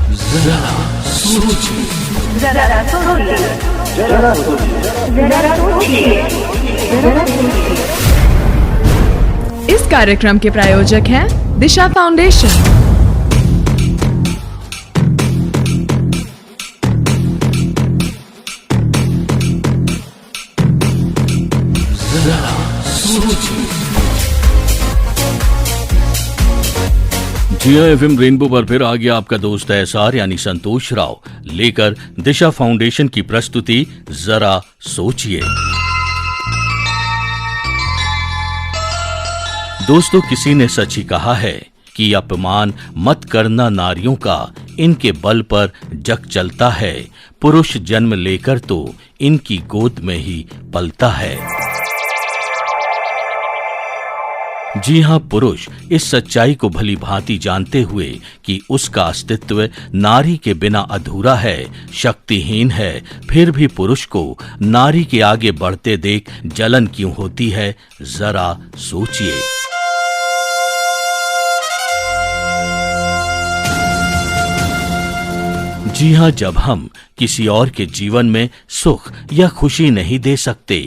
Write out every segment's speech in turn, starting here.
जरा सोचिए, जरा सोचिए, जरा सोचिए। इस कार्यक्रम के प्रायोजक हैं दिशा फाउंडेशन। जरा सोचिए। जी एफएम रेनबो पर फिर आ गया आपका दोस्त एसआर यानी संतोष राव लेकर दिशा फाउंडेशन की प्रस्तुति जरा सोचिए। दोस्तों, किसी ने सच ही कहा है कि अपमान मत करना नारियों का, इनके बल पर जग चलता है। पुरुष जन्म लेकर तो इनकी गोद में ही पलता है। जी हां, पुरुष इस सच्चाई को भली भांति जानते हुए कि उसका अस्तित्व नारी के बिना अधूरा है, शक्तिहीन है, फिर भी पुरुष को नारी के आगे बढ़ते देख जलन क्यों होती है, जरा सोचिए। जी हां, जब हम किसी और के जीवन में सुख या खुशी नहीं दे सकते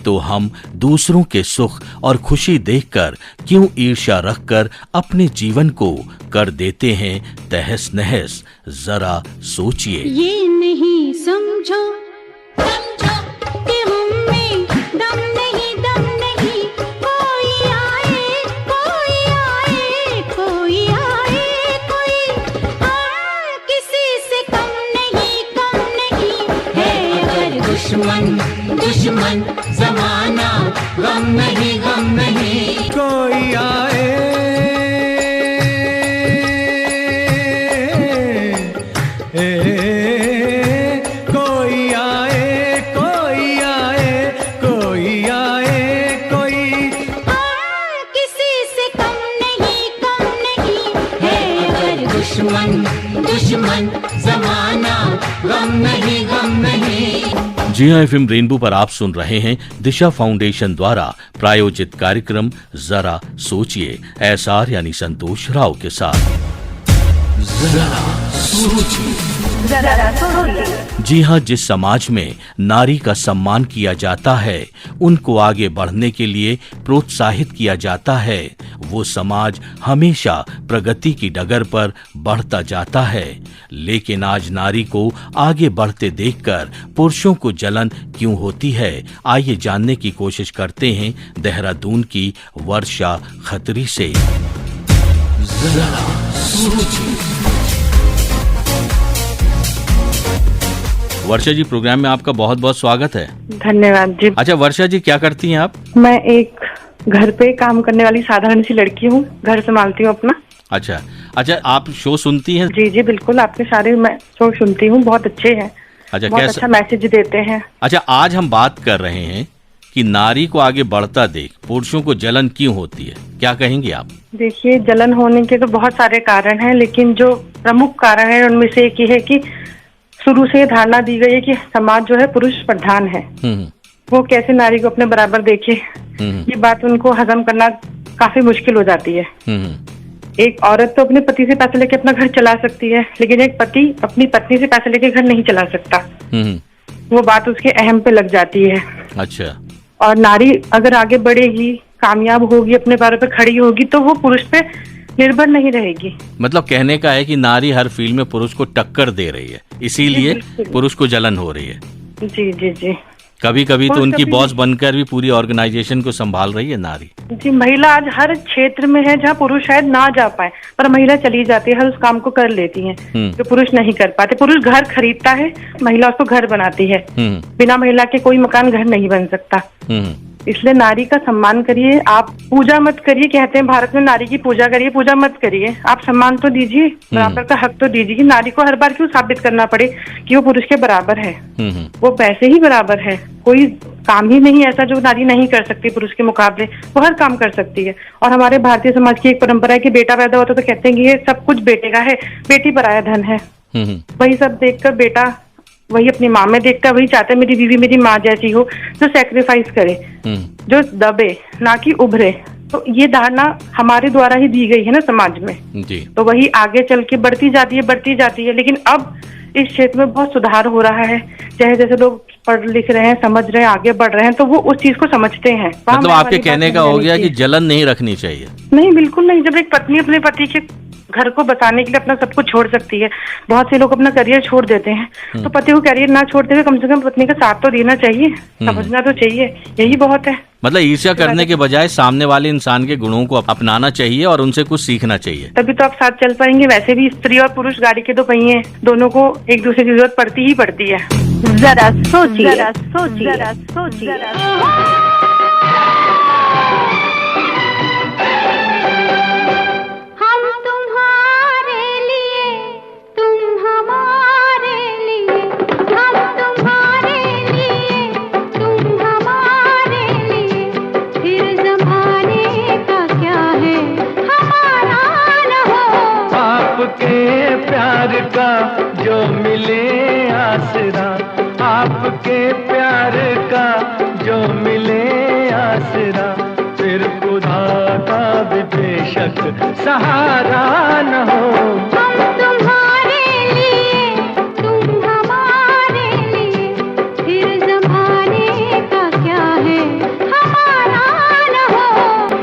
तो हम दूसरों के सुख और खुशी देखकर क्यों ईर्ष्या रखकर अपने जीवन को कर देते हैं तहस नहस, जरा सोचिए। ये नहीं समझो कि हम में दम नहीं, दम नहीं। कोई आए, कोई आए, कोई आए, कोई आए, किसी से कम नहीं, कम नहीं है। अगर दुश्मन दुश्मन जमाना, गम नहीं, गम नहीं। कोई आए, कोई आए, कोई आए, कोई आए, कोई किसी से कम नहीं, कम नहीं है। अगर दुश्मन दुश्मन जमाना, गम नहीं, गम नहीं। जी हां, एफएम रेनबो पर आप सुन रहे हैं दिशा फाउंडेशन द्वारा प्रायोजित कार्यक्रम जरा सोचिए, एसआर यानी संतोष राव के साथ। जरा सोचिए। जरा सोचिए। जी हां, जिस समाज में नारी का सम्मान किया जाता है, उनको आगे बढ़ने के लिए प्रोत्साहित किया जाता है, वो समाज हमेशा प्रगति की डगर पर बढ़ता जाता है। लेकिन आज नारी को आगे बढ़ते देखकर पुरुषों को जलन क्यों होती है, आइए जानने की कोशिश करते हैं देहरादून की वर्षा खत्री से। जरा सोचिए। वर्षा जी, प्रोग्राम में आपका बहुत बहुत स्वागत है। धन्यवाद जी। अच्छा वर्षा जी, क्या करती हैं आप? मैं एक घर पे काम करने वाली साधारण सी लड़की हूँ, घर संभालती हूँ अपना। अच्छा, आप शो सुनती हैं? जी जी बिल्कुल, आपके सारे मैं शो सुनती हूँ, बहुत अच्छे हैं। अच्छा, बहुत अच्छा मैसेज देते हैं। अच्छा, आज हम बात कर रहे हैं कि नारी को आगे बढ़ता देख पुरुषों को जलन क्यों होती है, क्या कहेंगे आप? देखिए, जलन होने के तो बहुत सारे कारण हैं, लेकिन जो प्रमुख कारण है उनमें से एक ही है कि शुरू से धारणा दी गई है कि समाज जो है पुरुष प्रधान है। वो कैसे नारी को अपने बराबर देखे, ये बात उनको हजम करना काफी मुश्किल हो जाती है। एक औरत तो अपने पति से पैसे लेके अपना घर चला सकती है, लेकिन एक पति अपनी पत्नी से पैसे लेके घर नहीं चला सकता। वो बात उसके अहम पे लग जाती है। अच्छा। और नारी अगर आगे बढ़ेगी, कामयाब होगी, अपने पैरों पे खड़ी होगी, तो वो पुरुष पे निर्भर नहीं रहेगी। मतलब कहने का है कि नारी हर फील्ड में पुरुष को टक्कर दे रही है, इसीलिए पुरुष को जलन हो रही है। जी जी जी। कभी कभी तो उनकी बॉस बनकर भी पूरी ऑर्गेनाइजेशन को संभाल रही है नारी। जी, महिला आज हर क्षेत्र में है जहाँ पुरुष शायद ना जा पाए, पर महिला चली जाती है, हर उस काम को कर लेती है जो पुरुष नहीं कर पाते। पुरुष घर खरीदता है, महिला उसको घर बनाती है। बिना महिला के कोई मकान घर नहीं बन सकता। इसलिए नारी का सम्मान करिए, आप पूजा मत करिए। कहते हैं भारत में नारी की पूजा करिए, पूजा मत करिए, आप सम्मान तो दीजिए, बराबर का हक तो दीजिए। नारी को हर बार क्यों साबित करना पड़े कि वो पुरुष के बराबर है? वो वैसे ही बराबर है, कोई काम ही नहीं ऐसा जो नारी नहीं कर सकती पुरुष के मुकाबले, वो हर काम कर सकती है। और हमारे भारतीय समाज की एक परंपरा है कि बेटा पैदा होता तो कहते हैं कि ये सब कुछ बेटे का है, बेटी पराया धन है। वही सब देखकर बेटा वही अपनी माँ में देखता है, वही चाहता है मेरी बीवी मेरी माँ जैसी हो, जो सैक्रिफाइस करे, जो दबे, ना कि उभरे। तो ये धारणा हमारे द्वारा ही दी गई है ना समाज में जी। तो वही आगे चल के बढ़ती जाती है। लेकिन अब इस क्षेत्र में बहुत सुधार हो रहा है। जैसे जैसे लोग पढ़ लिख रहे हैं, समझ रहे हैं, आगे बढ़ रहे हैं, तो वो उस चीज को समझते हैं। मतलब आपके कहने का हो गया कि जलन नहीं रखनी चाहिए। नहीं, बिल्कुल नहीं। जब एक पत्नी अपने पति के घर को बचाने के लिए अपना सब कुछ छोड़ सकती है, बहुत से लोग अपना करियर छोड़ देते हैं, तो पति को करियर ना छोड़ते हुए कम से कम पत्नी का साथ तो देना चाहिए, समझना तो चाहिए, यही बहुत है। मतलब ईर्ष्या करने के बजाय सामने वाले इंसान के गुणों को अपनाना चाहिए और उनसे कुछ सीखना चाहिए, तभी तो आप साथ चल पाएंगे। वैसे भी स्त्री और पुरुष गाड़ी के दो पहिए हैं, दोनों को एक दूसरे की जरूरत पड़ती ही पड़ती है। जरा सोचिए, जरा सोचिए, जरा सोचिए। जो मिले आसरा, आपके प्यार का जो मिले आसरा, फिर खुदा का भी बेशक सहारा न हो। हम तुम्हारे लिए, तुम हमारे लिए, फिर जमाने का क्या है हमारा न हो।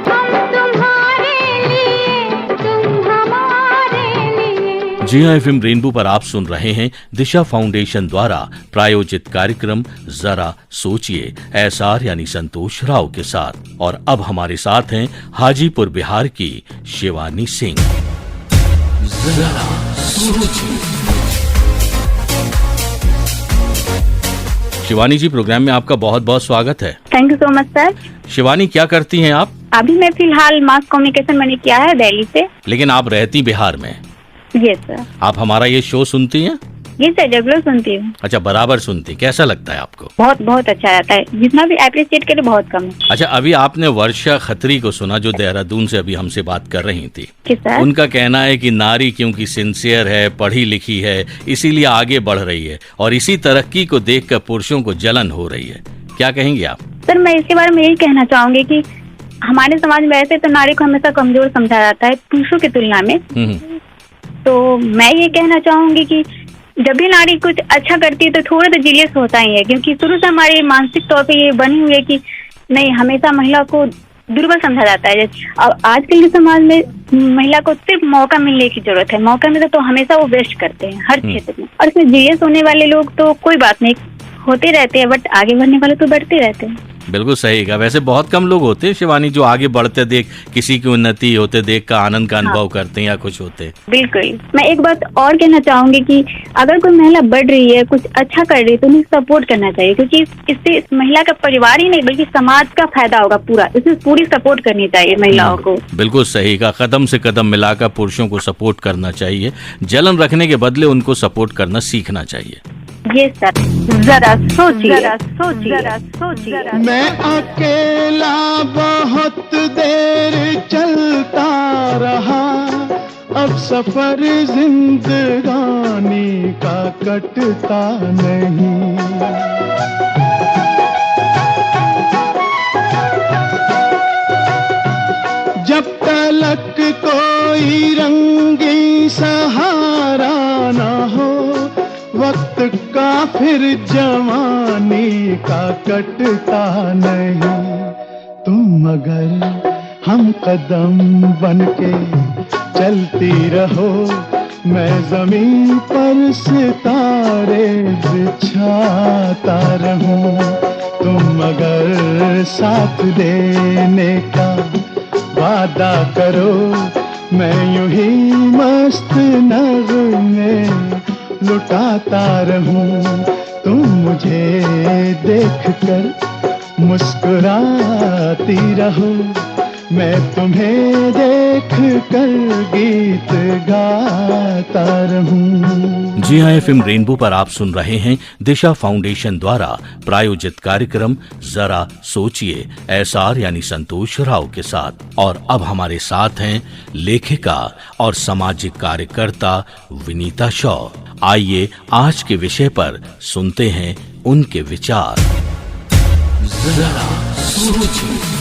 हम तुम्हारे लिए, तुम हमारे लिए। जी हाँ, एफएम रेनबो पर आप सुन रहे हैं दिशा फाउंडेशन द्वारा प्रायोजित कार्यक्रम जरा सोचिए, एसआर यानी संतोष राव के साथ। और अब हमारे साथ हैं हाजीपुर बिहार की शिवानी सिंह। जरा सोचिए। शिवानी जी, प्रोग्राम में आपका बहुत बहुत स्वागत है। Thank you so much sir. Shivani, क्या करती हैं आप? अभी मैं फिलहाल मास कम्युनिकेशन मैंने किया है दिल्ली से। लेकिन आप रहती बिहार में? Yes sir. आप हमारा ये शो सुनती हैं? ये सर रेगुलर सुनती हूँ। अच्छा, बराबर सुनती। कैसा लगता है आपको? बहुत बहुत अच्छा रहता है, जितना भी अप्रिशिएट करे बहुत कम है। अच्छा, अभी आपने वर्षा खत्री को सुना जो देहरादून से अभी हमसे बात कर रही थी। सर? उनका कहना है कि नारी क्योंकि सिंसियर है, पढ़ी लिखी है, इसीलिए आगे बढ़ रही है और इसी तरक्की को देखकर पुरुषों को जलन हो रही है। क्या कहेंगे आप? सर, मैं इसके बारे में यही कहना चाहूंगी कि हमारे समाज में ऐसे तो नारी को हमेशा कमजोर समझा जाता है पुरुषों की तुलना में। तो मैं ये कहना चाहूंगी कि जब भी नारी कुछ अच्छा करती है तो थोड़ा तो जीलियस होता ही है, क्योंकि शुरू से हमारे मानसिक तौर पे ये बनी हुई है कि नहीं, हमेशा महिला को दुर्बल समझा जाता है। अब आजकल के समाज में महिला को सिर्फ मौका मिलने की जरूरत है, मौका मिले तो हमेशा वो वेस्ट करते हैं हर क्षेत्र में। और इसमें जीलियस होने वाले लोग तो कोई बात नहीं, होते रहते हैं, बट आगे बढ़ने वाले तो बढ़ते रहते हैं। बिल्कुल सही कहा। वैसे बहुत कम लोग होते हैं शिवानी जो आगे बढ़ते देख, किसी की उन्नति होते देख का आनंद का अनुभव करते हैं या खुश होते हैं। बिल्कुल। मैं एक बात और कहना चाहूंगी कि अगर कोई महिला बढ़ रही है, कुछ अच्छा कर रही है, तो उन्हें सपोर्ट करना चाहिए, क्योंकि इससे इस महिला का परिवार ही नहीं बल्कि समाज का फायदा होगा पूरा। इसमें पूरी सपोर्ट करनी चाहिए महिलाओं को। बिल्कुल सही कहा। कदम से कदम मिलाकर पुरुषों को सपोर्ट करना चाहिए, जलन रखने के बदले उनको सपोर्ट करना सीखना चाहिए। ये सर। जरा सोचिए, जरा सोचिए, जरा सोचिए। मैं अकेला बहुत देर चलता रहा, अब सफर जिंदगानी का कटता नहीं। जब तलक कोई रंगी सहारा ना हो, वक्त का फिर जवानी का कटता नहीं। तुम अगर हम कदम बनके चलती रहो, मैं जमीन पर सितारे बिछाता रहूं। तुम अगर साथ देने का वादा करो, मैं यूं ही मस्त नगमे लुटाता रहूं। तुम मुझे देखकर मुस्कुराती रहो, मैं तुम्हें देखकर गीत गाता रहूं। जी हाँ, एफएम रेनबो पर आप सुन रहे हैं दिशा फाउंडेशन द्वारा प्रायोजित कार्यक्रम जरा सोचिए, एसआर यानी संतोष राव के साथ। और अब हमारे साथ हैं लेखिका और सामाजिक कार्यकर्ता विनीता शॉ। आइए आज के विषय पर सुनते हैं उनके विचार। जरा सोचिए।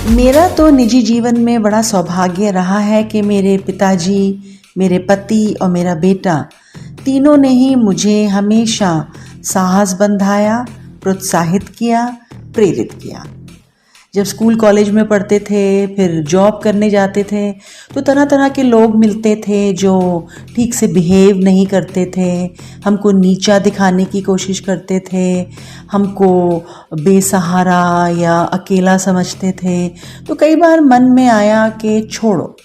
मेरा तो निजी जीवन में बड़ा सौभाग्य रहा है कि मेरे पिताजी, मेरे पति और मेरा बेटा तीनों ने ही मुझे हमेशा साहस बंधाया, प्रोत्साहित किया, प्रेरित किया। जब स्कूल कॉलेज में पढ़ते थे, फिर जॉब करने जाते थे, तो तरह तरह के लोग मिलते थे जो ठीक से बिहेव नहीं करते थे, हमको नीचा दिखाने की कोशिश करते थे, हमको बेसहारा या अकेला समझते थे। तो कई बार मन में आया कि छोड़ो,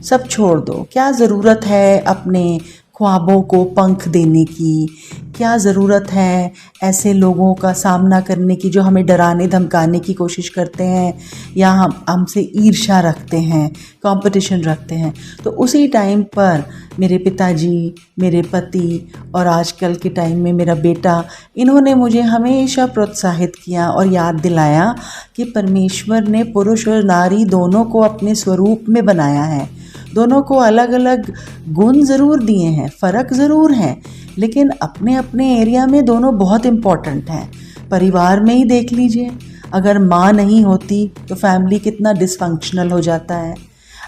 सब छोड़ दो, क्या ज़रूरत है अपने ख्वाबों को पंख देने की, क्या ज़रूरत है ऐसे लोगों का सामना करने की जो हमें डराने धमकाने की कोशिश करते हैं या हमसे ईर्ष्या रखते हैं, कंपटीशन रखते हैं। तो उसी टाइम पर मेरे पिताजी, मेरे पति और आजकल के टाइम में मेरा बेटा, इन्होंने मुझे हमेशा प्रोत्साहित किया और याद दिलाया कि परमेश्वर ने पुरुष और नारी दोनों को अपने स्वरूप में बनाया है। दोनों को अलग अलग गुण ज़रूर दिए हैं, फ़र्क ज़रूर हैं, लेकिन अपने अपने एरिया में दोनों बहुत इम्पॉर्टेंट हैं। परिवार में ही देख लीजिए, अगर माँ नहीं होती तो फैमिली कितना डिसफंक्शनल हो जाता है,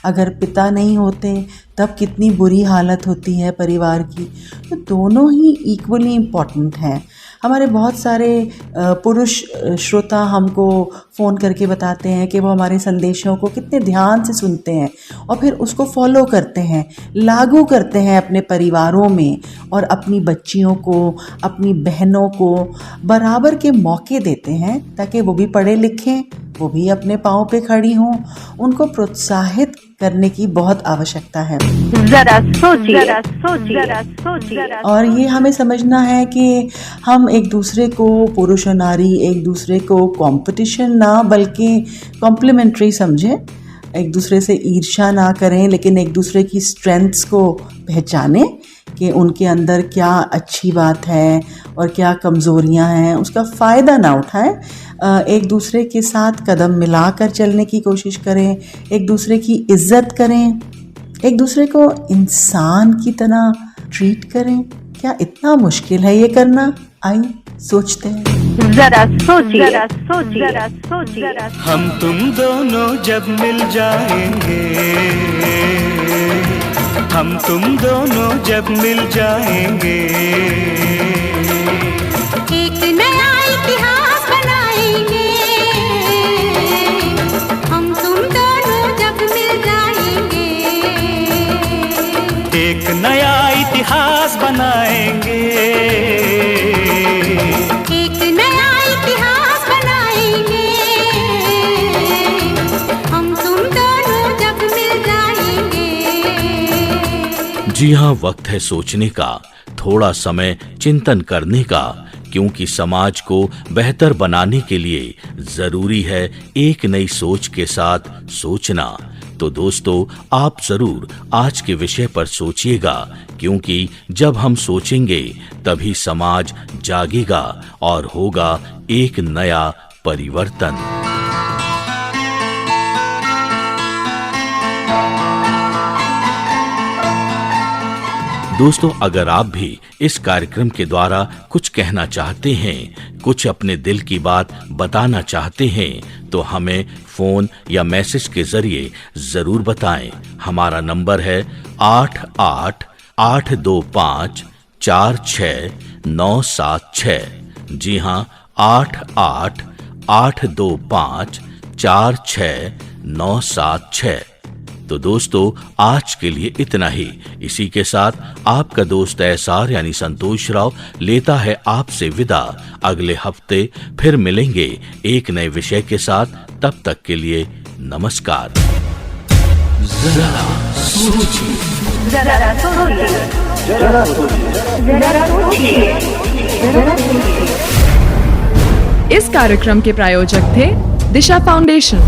अगर पिता नहीं होते तब कितनी बुरी हालत होती है परिवार की। तो दोनों ही इक्वली इम्पॉर्टेंट हैं। हमारे बहुत सारे पुरुष श्रोता हमको फ़ोन करके बताते हैं कि वो हमारे संदेशों को कितने ध्यान से सुनते हैं और फिर उसको फॉलो करते हैं, लागू करते हैं अपने परिवारों में और अपनी बच्चियों को, अपनी बहनों को बराबर के मौके देते हैं ताकि वो भी पढ़े लिखें, वो भी अपने पाँव पे खड़ी हों। उनको प्रोत्साहित करने की बहुत आवश्यकता है। जरा सोचिए। और ये हमें समझना है कि हम एक दूसरे को, पुरुष और नारी एक दूसरे को कंपटीशन ना बल्कि कॉम्प्लीमेंट्री समझें, एक दूसरे से ईर्ष्या ना करें, लेकिन एक दूसरे की स्ट्रेंथ्स को पहचानें कि उनके अंदर क्या अच्छी बात है और क्या कमज़ोरियां हैं, उसका फ़ायदा ना उठाएं। एक दूसरे के साथ कदम मिलाकर चलने की कोशिश करें, एक दूसरे की इज्जत करें, एक दूसरे को इंसान की तरह ट्रीट करें। क्या इतना मुश्किल है ये करना? आइए सोचते हैं। जरा सोचिए। हम तुम दोनों जब मिल जाएंगे, हम तुम दोनों जब मिल जाएंगे, एक नया इतिहास बनाएंगे। हम तुम दोनों जब मिल जाएंगे, एक नया इतिहास बनाएंगे, एक नया इतिहास बनाएंगे। हम तुम दोनों जब मिल जाएंगे। जी हाँ, वक्त है सोचने का, थोड़ा समय चिंतन करने का, क्योंकि समाज को बेहतर बनाने के लिए जरूरी है एक नई सोच के साथ सोचना। तो दोस्तों, आप जरूर आज के विषय पर सोचिएगा, क्योंकि जब हम सोचेंगे तभी समाज जागेगा और होगा एक नया परिवर्तन। दोस्तों, अगर आप भी इस कार्यक्रम के द्वारा कुछ कहना चाहते हैं, कुछ अपने दिल की बात बताना चाहते हैं, तो हमें फोन या मैसेज के जरिए जरूर बताएं। हमारा नंबर है 8882546976। जी हाँ, 8882546976। तो दोस्तों, आज के लिए इतना ही। इसी के साथ आपका दोस्त एसआर यानी संतोष राव लेता है आपसे विदा। अगले हफ्ते फिर मिलेंगे एक नए विषय के साथ। तब तक के लिए नमस्कार। जरा सोचिए। इस कार्यक्रम के प्रायोजक थे दिशा फाउंडेशन।